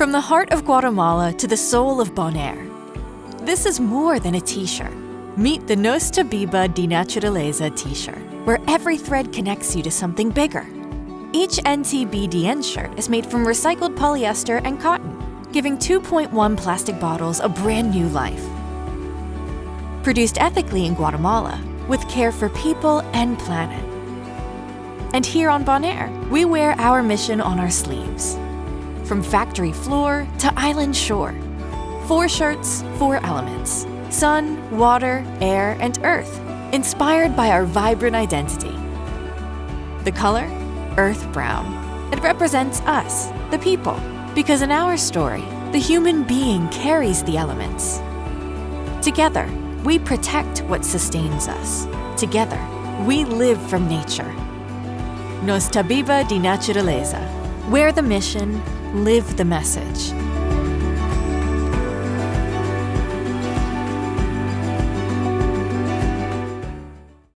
From the heart of Guatemala to the soul of Bonaire, this is more than a t-shirt. Meet the Nos DeNaturaleza t-shirt, where every thread connects you to something bigger. Each NTBDN shirt is made from recycled polyester and cotton, giving 2.1 plastic bottles a brand new life. Produced ethically in Guatemala, with care for people and planet. And here on Bonaire, we wear our mission on our sleeves. From factory floor to island shore. 4 shirts, 4 elements. Sun, water, air, and earth, inspired by our vibrant identity. The color? Earth brown. It represents us, the people, because in our story, the human being carries the elements. Together, we protect what sustains us. Together, we live from nature. Nos DeNaturaleza. Wear the mission, live the message.